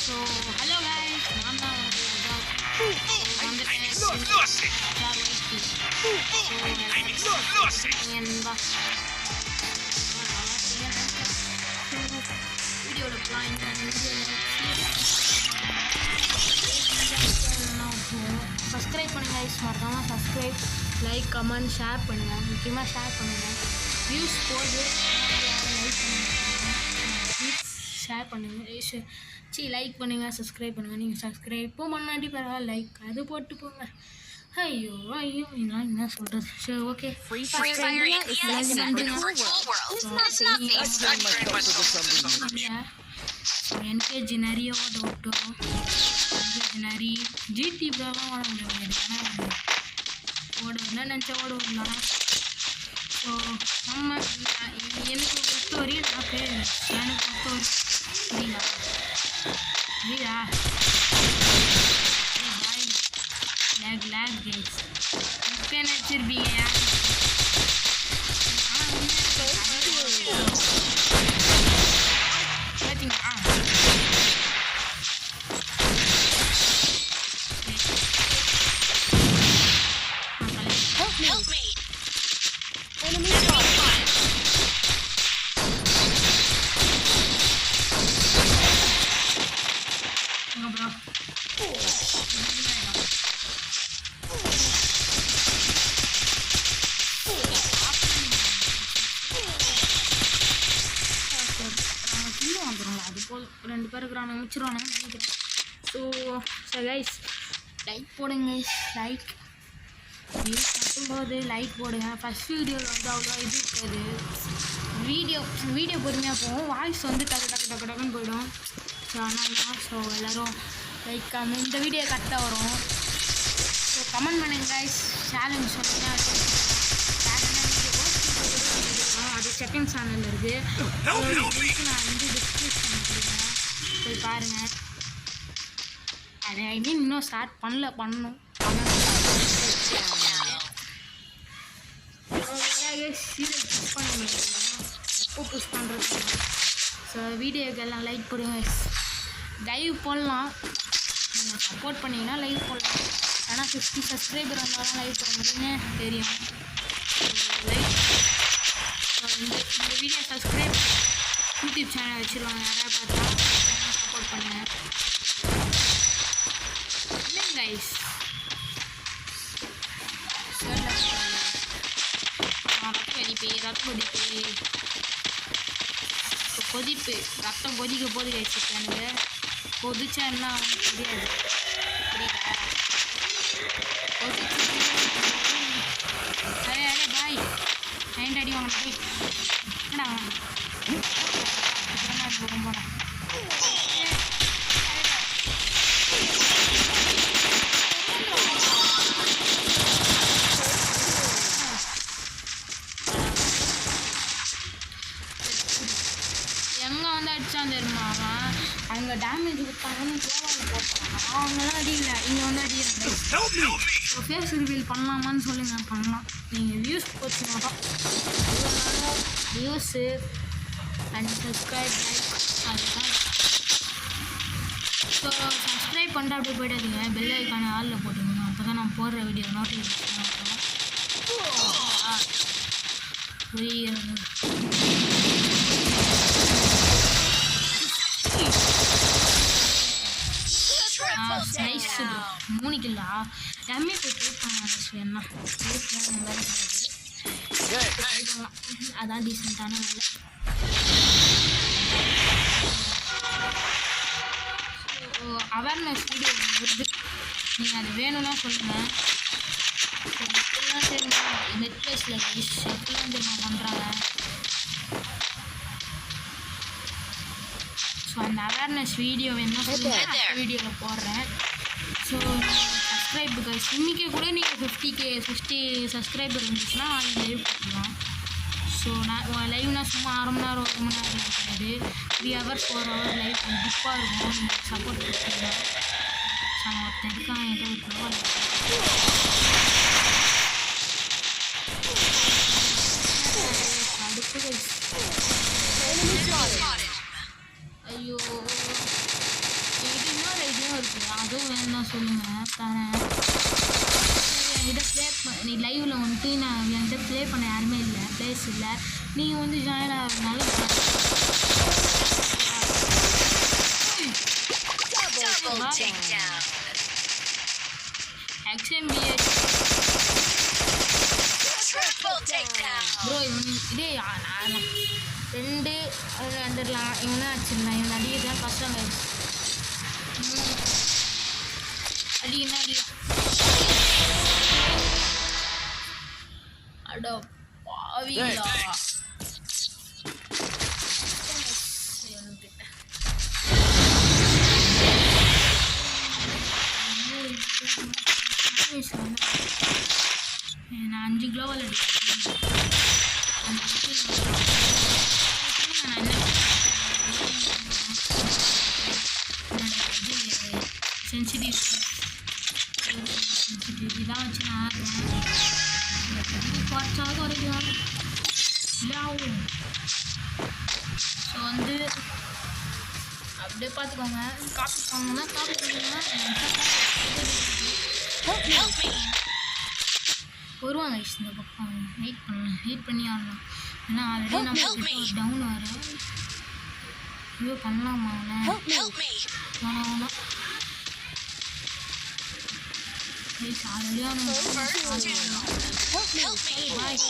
So, hello guys, I'm now subscribe பண்ணுங்க guys, மறக்காம subscribe, like, comment, share பண்ணுங்க. முக்கியமா share பண்ணுங்க. views போடு like பண்ணுங்க. ஷேர் பண்ணுங்க. லைக் பண்ணுங்க, சப்ஸ்கிரைப் பண்ணுங்க. நீங்க சப்ஸ்கிரைப் பண்ணாட்டி பரவாயில்ல, லைக் அது போட்டு போங்க. ஐயோ ஐயோ நான் என்ன சொல்றது. சரி ஓகே, என்கேஜி நிறைய ஓட்டும் நிறைய ஜிடி ப்ராப்ளம் ஓட முடியாது. ஓடுனா நினச்சா ஓடுவோம்லாம். ஸோ நம்ம எனக்கு பொறுத்த வரையும் நான் பேர் எனக்கு பொறுத்த வரையும் புரியுதா பாய் லேக் லேக் கைஸ் இப்போ என்ன வச்சிருப்பீங்க யார் பார்த்தீங்களா? Help me! Enemy spotted! No, bro. அதுபோல் ரெண்டு பேருக்கு நான் முடிச்சிருவானு நினைக்கிறேன். ஸோ கைஸ் லைக் போடுங்க. லைக் வியூஸ் கட்டும்போது லைக் போடுங்க. ஃபஸ்ட் வீடியோவில் வந்து அவ்வளோ இது இருக்காது. வீடியோ பொறுமையாக போகும். வாய்ஸ் வந்து டக்குன்னு போயிடும். ஸோ ஆனால் ஸோ எல்லோரும் லைக் இந்த வீடியோ கரெக்டாக வரும். ஸோ கமெண்ட் பண்ணுங்க கைஸ். சேலஞ்ச் சொல்லுங்கள். அது செகண்ட் சேனல் இருக்குது. நான் வந்து டிஸ்கிரிப்ஷன் கொடுக்குறேன், போய் பாருங்கள். அது ஐ மீன் இன்னும் ஸ்டார்ட் பண்ணணும். எப்போ புஷ் பண்ணுறது. ஸோ வீடியோக்கெல்லாம் லைக் போடுங்க. லைவ் போடலாம், நீங்கள் சப்போர்ட் பண்ணிங்கன்னா லைவ் போடலாம். ஆனால் 50 சப்ஸ்கிரைபர் வந்தாலும் லைவ் போட முடியும்னு தெரியும். லைக் இந்த வீடியோ சப்ஸ்கிரைப் யூடியூப் சேனல் வச்சுருவாங்க. யாராவது பார்த்தா சப்போர்ட் பண்ணுங்கள். இல்லை கைஸ் ரத்தம் கொதிக்க போது வச்சுருக்கானுங்க. கொதிச்சா என்ன தெரியாது. புரியுதா? அரே பாய் நைண்ட் அடி வாங்க போய் என்னடா போகிறேன். எங்கே வந்து அடித்தான் தெரியுமா அவன்? அங்கே டேமேஜ் கொடுத்தாங்கன்னு கோவாவில் போட்டாங்க. அவங்களாம் அடிக்கல, இங்கே வந்து அடிக்கிறாங்க. ஃபேஸ் ரிவீல் பண்ணலாமான்னு சொல்லுங்கள். பண்ணலாம். நீங்கள் வியூஸ் போச்சுன்னா தான் வியூஸு அண்ட் சப்ஸ்கிரைப் லைக் அதுதான். ஸோ சப்ஸ்கிரைப் பண்ணிட்டு அப்படியே போய்டாதீங்க. பெல் ஐக்கான ஆளில் போட்டுக்கோங்க. அப்போ தான் நான் போடுற வீடியோ நோட்டிஃபிகேஷன் ஆகும். நைஸ் 3 கில்லா எம்ஏ போய் ட்ரை பண்ணலாம். என்ன அதான் டீசெண்டான வேலை. ஸோ அவேர்னஸ் வீடியோ வருது, நீங்கள் அது வேணும்னா சொல்லுங்கள். எப்படிலாம் தெரியுமா ஹெட் ப்ளேஸில் எப்படிலாம் தெரியுமா பண்ணுறாங்க. ஸோ அந்த அவேர்னஸ் வீடியோ வேணும் சொல்லுங்கள், வீடியோவில் போடுறேன். ஸோ சப்ஸ்கிரைப் கைஸ் இன்றைக்கி கூட நீங்கள் 50 சப்ஸ்கிரைபர் இருந்துச்சுன்னா நாளைக்கு லைவ் போட்டுக்கலாம். ஸோ நான் லைவ்னா சும்மா 1/2 மணி நேரம் 1 மணி நேரம் இருக்காது. 3 hours 4 hours லைவ் கண்டிப்பாக இருக்கும். நீங்கள் சப்போர்ட் கொடுத்துருங்க. ஒருத்தன் இருக்கான் என்கிட்ட அடுப்பு ஐயோ 8 இருந்தால் சொல்லுங்கள் தரேன். என்கிட்ட நீ லைவில் வந்துட்டு நான் என்கிட்ட ப்ளே பண்ண யாருமே இல்லை, பிளேஸ் இல்லை. நீங்கள் வந்து ஜாயின் ஆகிறதுனால XMBH ப்ரோ இதே 2 வந்துடலாம். இவனா வச்சுருந்தேன், இவன் அடிக்கிறதுலாம் கஷ்டம் கைஸ். அடிக்கணும் அடி. அட பாவிங்களா. நான் 5 கிலோவால் அடிக்கிறேன். சென்சிட்டிவிட்டி தான் வச்சு நான் ஆடுறேன். குறைச்சாவது வரைக்கும் இல்லை ஆகும். ஸோ வந்து அப்படியே பார்த்துக்கோங்க. காப்பி பண்ணணும்னா காப்பி பண்ணுங்க. வருவாங்க இந்த பக்கம். வெயிட் பண்ணி ஆடலாம். ஏன்னா ஆல்ரெடி நம்ம டவுன் வர ஐயோ பண்ணலாமா வேணாம். பாய்.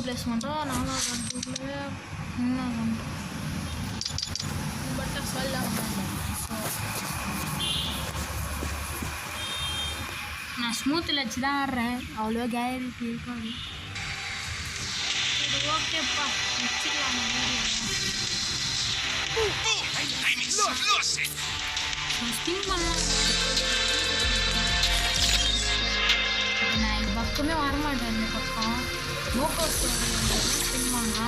பிளேஸ்மெண்ட்டாக 4வது கண்ட்ரிக்குள்ளே 3வது பட்டர் சொல்லலாம். நான் ஸ்மூத்தில் வச்சு தான் ஆடுறேன், அவ்வளோ கேரண்டி இருக்காது. ஓகேப்பா வச்சுக்கலாம். ஸ்பின் பண்ணலாம். நான் இது பக்கமே வரமாட்டேன். இந்த பக்கம் நோக்கோ ஸ்பின் பண்ணலாம்.